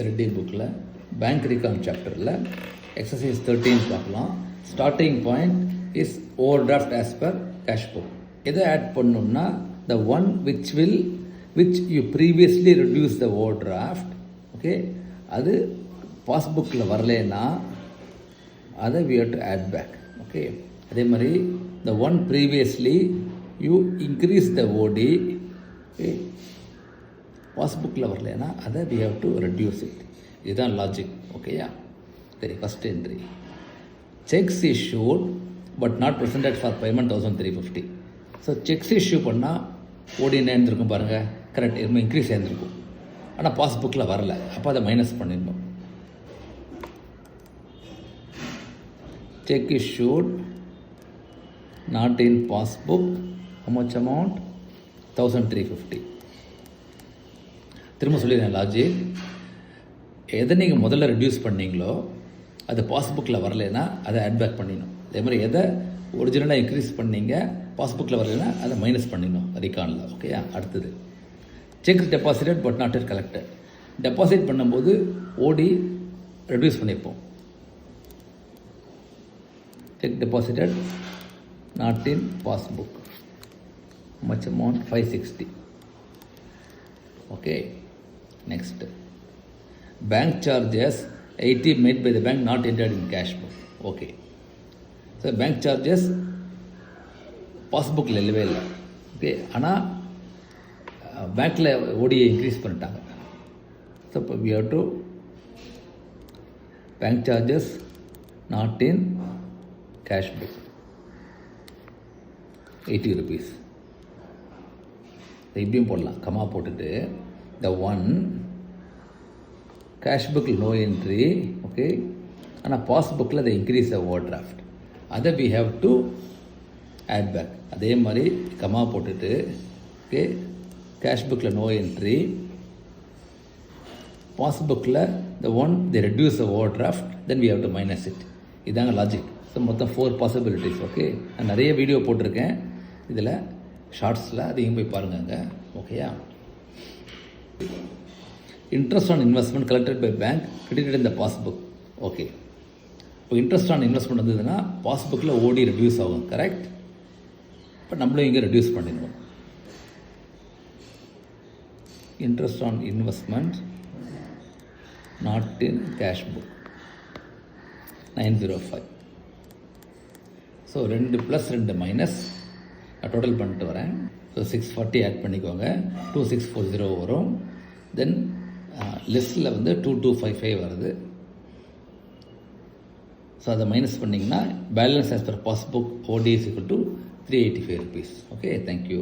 ரெட்டி புக்கில் பேங்க் ரீகான் சாப்டரில் எக்ஸசைஸ் 13 பார்க்கலாம். Starting point is overdraft as per cash book. எதை ஆட் பண்ணணும்னா the one which you previously reduce the overdraft. Okay, அது பாஸ்புக்கில் வரலன்னா அதை we have to add back. Okay, அதே மாதிரி the one previously you increase the OD. Okay, பாஸ்புக்கில் வரலன்னா அதை we have to reduce it. இதுதான் லாஜிக். ஓகேயா? சரி, first entry cheques issued but not presented for payment 1350. So sex issue பண்ணால் ஓடி என்ன இருந்திருக்கும் பாருங்கள், கரெக்ட், இன்னும் இன்க்ரீஸ் ஆயிருந்திருக்கும். ஆனால் பாஸ்புக்கில் வரல, அப்போ அதை மைனஸ் பண்ணிடணும். Check issued not in passbook, how much amount? 1350. திரும்ப சொல்லிடுறேன் லாஜிக். எதை நீங்கள் முதல்ல ரெடியூஸ் பண்ணீங்களோ அது பாஸ்புக்கில் வரலைன்னா அதை ஆட் பேக் பண்ணிடணும். அதே மாதிரி எதை ஒரிஜினலாக இன்க்ரீஸ் பண்ணீங்க பாஸ்புக்கில் வரலைன்னா அதை மைனஸ் பண்ணிடணும் ரீகானில். ஓகேயா? அடுத்தது check deposited but not it collected. Deposit பண்ணும்போது ஓடி ரெடியூஸ் பண்ணியிருப்போம். Check deposited not in passbook, much amount 560. Okay, next bank charges 80 made by the bank not entered in cash book. Okay, so bank charges பாஸ்புக்கில் இல்லவே இல்லை. Okay, ஆனால் பேங்க்கில் ஓடியை increase பண்ணிட்டாங்க. ஸோ இப்போ we have to bank charges not in cash book 80 rupees. இப்படியும் போடலாம், கமா போட்டுட்டு த ஒன் கேஷ் புக்கில் நோ என்ட்ரி. ஓகே, ஆனால் பாஸ்புக்கில் அதை இன்க்ரீஸ் த ஓவர் டிராஃப்ட், அதை we have to add back. அதே மாதிரி கமா போட்டுட்டு ஓகே, கேஷ் புக்கில் நோ என்ட்ரி, பாஸ்புக்கில் the one the reduce the overdraft, then we have to minus it. இதாங்க லாஜிக். ஸோ மொத்தம் 4 பாசிபிலிட்டிஸ். ஓகே, நான் நிறைய வீடியோ போட்டிருக்கேன் இதில் ஷார்ட்ஸில், அதையும் போய் பாருங்க. ஓகேயா? Interest on investment collected by bank credited in the passbook. Okay, இப்போ இன்ட்ரெஸ்ட் ஆன் இன்வெஸ்ட்மெண்ட் வந்ததுன்னா பாஸ்புக்கில் ஓடி ரெடியூஸ் ஆகும். கரெக்ட். இப்போ நம்மளும் இங்கே ரெடியூஸ் பண்ணிடுவோம். Interest on investment not in cash book 905. So 2 + 2 minus நான் டோட்டல் பண்ணிட்டு வரேன். ஸோ 640 ஆட் பண்ணிக்கோங்க, 2640 வரும். தென் லிஸ்ட்டில் வந்து 2255 வருது. ஸோ அதை மைனஸ் பண்ணிங்கன்னா பேலன்ஸ் ஆஸ் பர் பாஸ்புக் ஓடி is equal to 385 rupees. Okay, thank you.